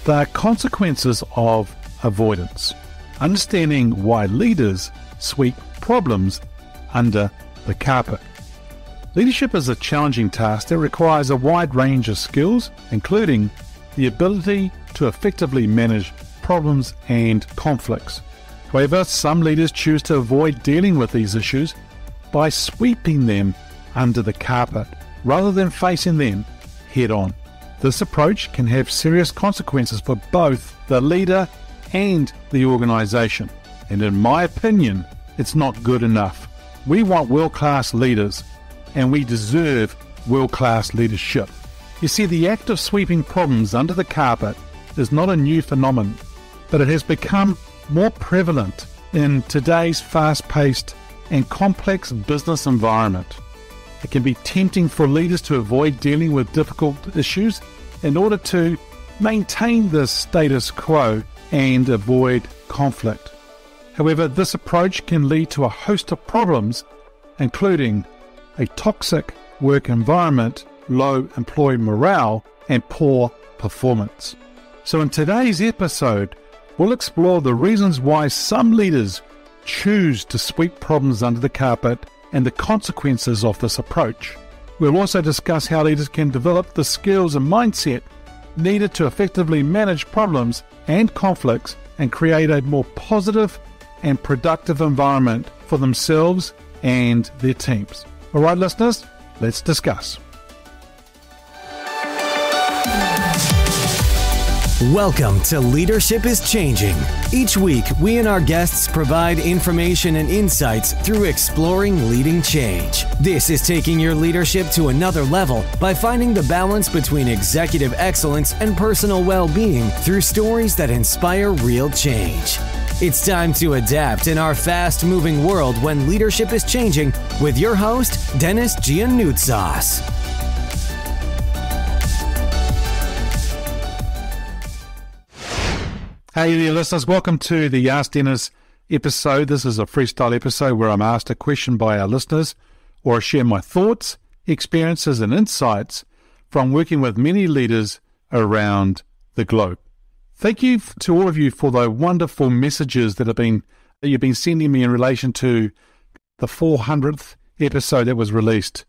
The consequences of avoidance. Understanding why leaders sweep problems under the carpet. Leadership is a challenging task that requires a wide range of skills, including the ability to effectively manage problems and conflicts. However, some leaders choose to avoid dealing with these issues by sweeping them under the carpet rather than facing them head on. This approach can have serious consequences for both the leader and the organization, and in my opinion, it's not good enough. We want world-class leaders, and we deserve world-class leadership. You see, the act of sweeping problems under the carpet is not a new phenomenon, but it has become more prevalent in today's fast-paced and complex business environment. It can be tempting for leaders to avoid dealing with difficult issues in order to maintain the status quo and avoid conflict. However, this approach can lead to a host of problems, including a toxic work environment, low employee morale, and poor performance. So in today's episode, we'll explore the reasons why some leaders choose to sweep problems under the carpet and the consequences of this approach. We'll also discuss how leaders can develop the skills and mindset needed to effectively manage problems and conflicts and create a more positive and productive environment for themselves and their teams. All right, listeners, let's discuss. Welcome to Leadership is Changing. Each week, we and our guests provide information and insights through exploring leading change. This is taking your leadership to another level by finding the balance between executive excellence and personal well-being through stories that inspire real change. It's time to adapt in our fast-moving world when leadership is changing with your host, Denis Giannoutsas. Hey there, listeners. Welcome to the Ask Denis episode. This is a freestyle episode where I'm asked a question by our listeners, or I share my thoughts, experiences, and insights from working with many leaders around the globe. Thank you to all of you for the wonderful messages that you've been sending me in relation to the 400th episode that was released.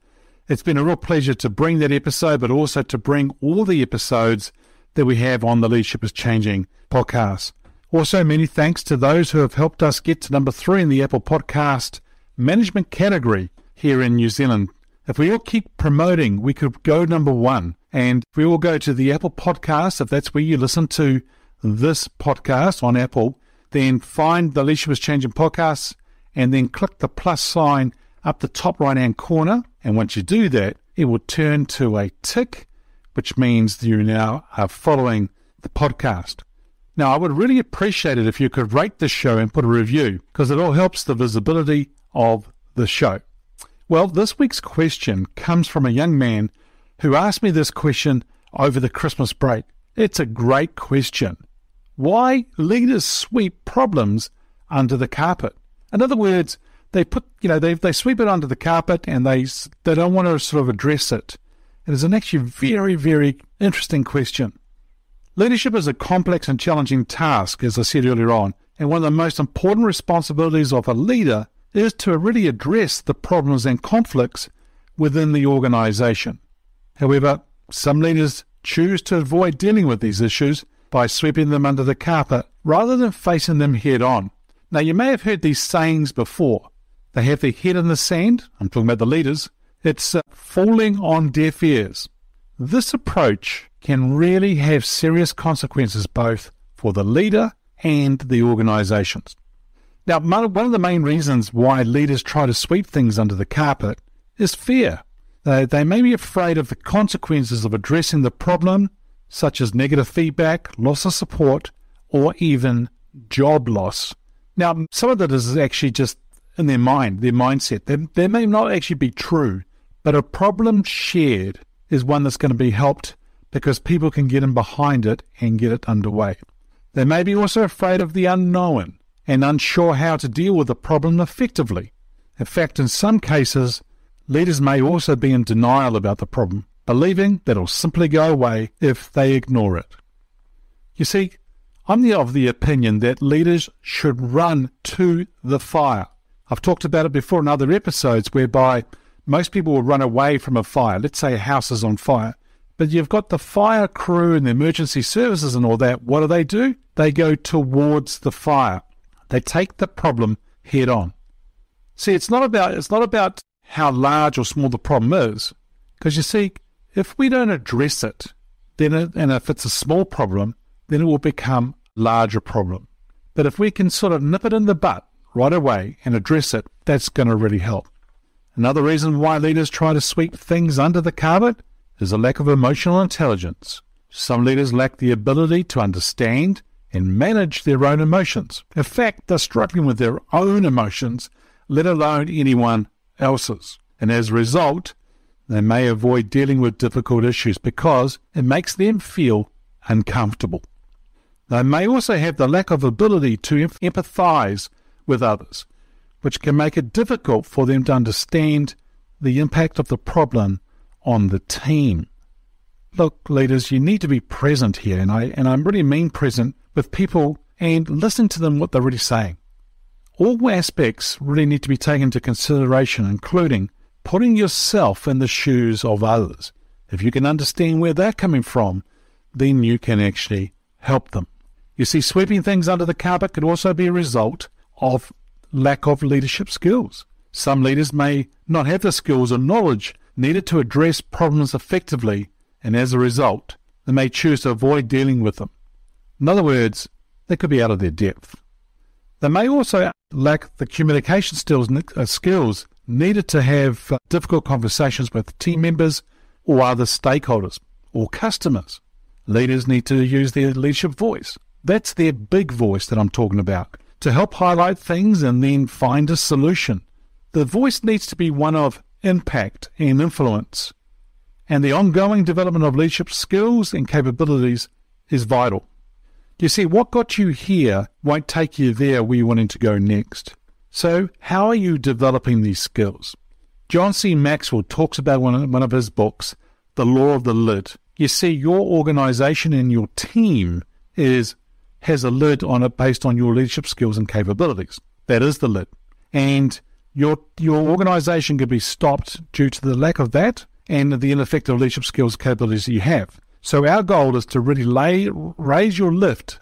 It's been a real pleasure to bring that episode, but also to bring all the episodes that we have on the Leadership is Changing podcast. Also, many thanks to those who have helped us get to number 3 in the Apple Podcast management category here in New Zealand. If we all keep promoting, we could go number 1. And if we all go to the Apple Podcast, if that's where you listen to this podcast on Apple, then find the Leadership is Changing podcast and then click the plus sign up the top right-hand corner. And once you do that, it will turn to a tick, which means that you now are following the podcast. Now, I would really appreciate it if you could rate the show and put a review, because it all helps the visibility of the show. Well, this week's question comes from a young man who asked me this question over the Christmas break. It's a great question. Why leaders sweep problems under the carpet? In other words, they sweep it under the carpet and they don't want to sort of address it. It is an actually very, very interesting question. Leadership is a complex and challenging task, as I said earlier on, and one of the most important responsibilities of a leader is to really address the problems and conflicts within the organization. However, some leaders choose to avoid dealing with these issues by sweeping them under the carpet rather than facing them head on. Now, you may have heard these sayings before. They have their head in the sand. I'm talking about the leaders. It's falling on deaf ears. This approach can really have serious consequences both for the leader and the organizations. Now, one of the main reasons why leaders try to sweep things under the carpet is fear. They may be afraid of the consequences of addressing the problem, such as negative feedback, loss of support, or even job loss. Now, some of that is actually just in their mind, their mindset. They may not actually be true, but a problem shared is one that's going to be helped because people can get in behind it and get it underway. They may be also afraid of the unknown and unsure how to deal with the problem effectively. In fact, in some cases, leaders may also be in denial about the problem, believing that it will simply go away if they ignore it. You see, I'm of the opinion that leaders should run to the fire. I've talked about it before in other episodes whereby most people will run away from a fire. Let's say a house is on fire. But you've got the fire crew and the emergency services and all that. What do? They go towards the fire. They take the problem head on. See, it's not about how large or small the problem is. Because you see, if we don't address it, and if it's a small problem, then it will become a larger problem. But if we can sort of nip it in the butt right away and address it, that's going to really help. Another reason why leaders try to sweep things under the carpet is a lack of emotional intelligence. Some leaders lack the ability to understand and manage their own emotions. In fact, they're struggling with their own emotions, let alone anyone else's. And as a result, they may avoid dealing with difficult issues because it makes them feel uncomfortable. They may also have the lack of ability to empathize with others, which can make it difficult for them to understand the impact of the problem on the team. Look, leaders, you need to be present here, and I really mean present with people and listen to them what they're really saying. All aspects really need to be taken into consideration, including putting yourself in the shoes of others. If you can understand where they're coming from, then you can actually help them. You see, sweeping things under the carpet can also be a result of lack of leadership skills. Some leaders may not have the skills or knowledge needed to address problems effectively, and as a result, they may choose to avoid dealing with them. In other words, they could be out of their depth. They may also lack the communication skills needed to have difficult conversations with team members or other stakeholders or customers. Leaders need to use their leadership voice. That's their big voice that I'm talking about, to help highlight things and then find a solution. The voice needs to be one of impact and influence, and the ongoing development of leadership skills and capabilities is vital. You see, what got you here won't take you there where you're wanting to go next. So how are you developing these skills? John C. Maxwell talks about one of his books, The Law of the Lid. You see, your organization and your team has a lid on it based on your leadership skills and capabilities. That is the lid. And your organization could be stopped due to the lack of that and the ineffective leadership skills and capabilities that you have. So our goal is to really raise your lid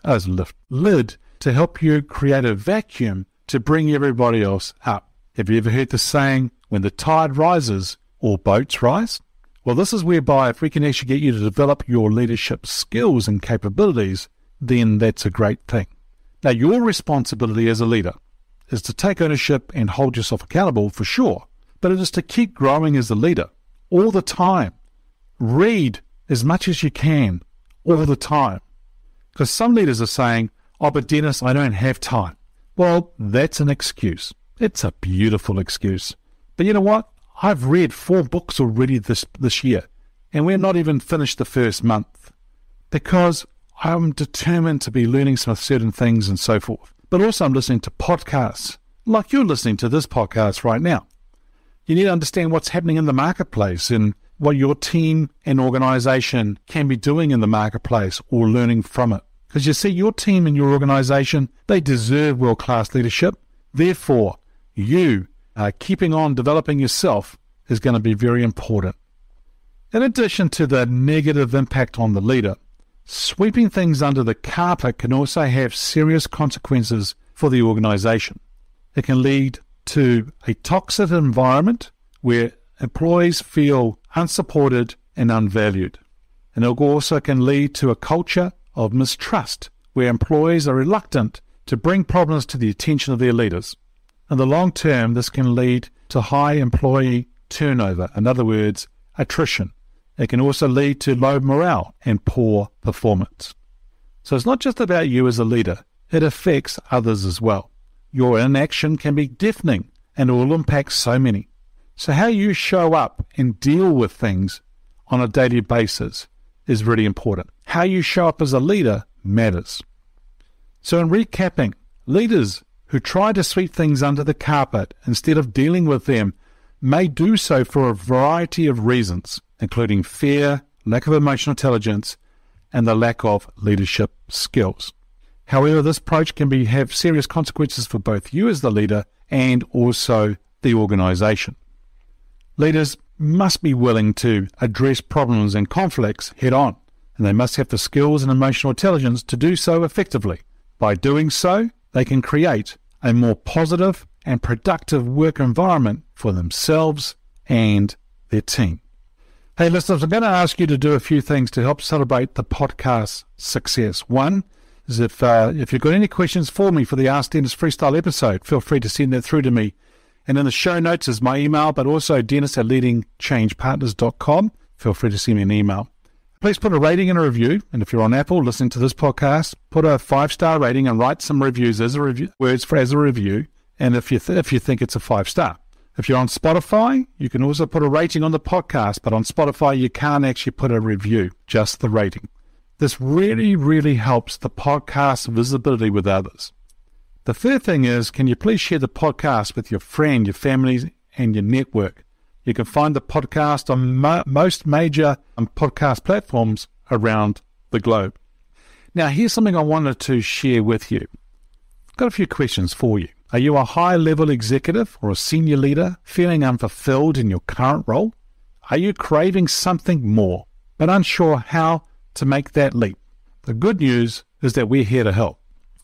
to help you create a vacuum to bring everybody else up. Have you ever heard the saying, when the tide rises, all boats rise? Well, this is whereby if we can actually get you to develop your leadership skills and capabilities, then that's a great thing. Now, your responsibility as a leader is to take ownership and hold yourself accountable for sure, but it is to keep growing as a leader all the time. Read as much as you can all the time. Because some leaders are saying, oh, but Denis, I don't have time. Well, that's an excuse. It's a beautiful excuse. But you know what? I've read 4 books already this year, and we're not even finished the first month, because I'm determined to be learning some certain things and so forth. But also I'm listening to podcasts, like you're listening to this podcast right now. You need to understand what's happening in the marketplace and what your team and organization can be doing in the marketplace or learning from it. Because you see, your team and your organization, they deserve world-class leadership. Therefore, you keeping on developing yourself is going to be very important. In addition to the negative impact on the leader, sweeping things under the carpet can also have serious consequences for the organization. It can lead to a toxic environment where employees feel unsupported and unvalued. And it also can lead to a culture of mistrust where employees are reluctant to bring problems to the attention of their leaders. In the long term, this can lead to high employee turnover, in other words, attrition. It can also lead to low morale and poor performance. So it's not just about you as a leader, it affects others as well. Your inaction can be deafening and it will impact so many. So how you show up and deal with things on a daily basis is really important. How you show up as a leader matters. So in recapping, leaders who try to sweep things under the carpet instead of dealing with them may do so for a variety of reasons, including fear, lack of emotional intelligence, and the lack of leadership skills. However, this approach can have serious consequences for both you as the leader and also the organization. Leaders must be willing to address problems and conflicts head on, and they must have the skills and emotional intelligence to do so effectively. By doing so, they can create a more positive and productive work environment for themselves and their team. Hey listeners, I'm going to ask you to do a few things to help celebrate the podcast's success. One is if you've got any questions for me for the Ask Denis Freestyle episode, feel free to send that through to me. And in the show notes is my email, but also Denis@leadingchangepartners.com. Feel free to send me an email. Please put a rating and a review. And if you're on Apple listening to this podcast, put a 5-star rating and write some reviews as a review, as a review. And if you think it's a 5-star. If you're on Spotify, you can also put a rating on the podcast, but on Spotify, you can't actually put a review, just the rating. This really, really helps the podcast's visibility with others. The third thing is, can you please share the podcast with your friend, your family, and your network? You can find the podcast on most major podcast platforms around the globe. Now, here's something I wanted to share with you. I've got a few questions for you. Are you a high-level executive or a senior leader feeling unfulfilled in your current role? Are you craving something more, but unsure how to make that leap? The good news is that we're here to help.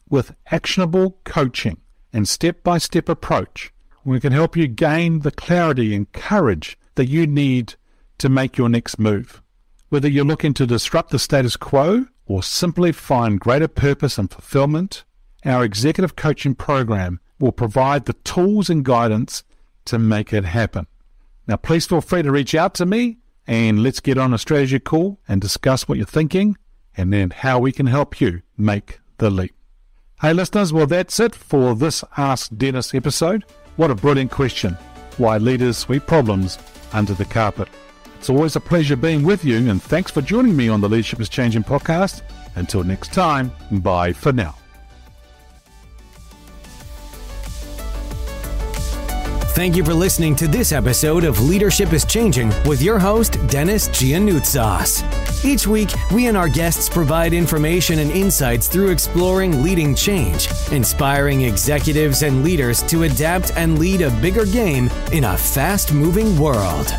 With actionable coaching and step-by-step approach, we can help you gain the clarity and courage that you need to make your next move. Whether you're looking to disrupt the status quo or simply find greater purpose and fulfillment, our executive coaching program will provide the tools and guidance to make it happen. Now, please feel free to reach out to me and let's get on a strategy call and discuss what you're thinking and then how we can help you make the leap. Hey listeners, well that's it for this Ask Denis episode. What a brilliant question. Why leaders sweep problems under the carpet. It's always a pleasure being with you, and thanks for joining me on the Leadership is Changing podcast. Until next time, bye for now. Thank you for listening to this episode of Leadership is Changing with your host, Denis Giannoutsas. Each week, we and our guests provide information and insights through exploring leading change, inspiring executives and leaders to adapt and lead a bigger game in a fast-moving world.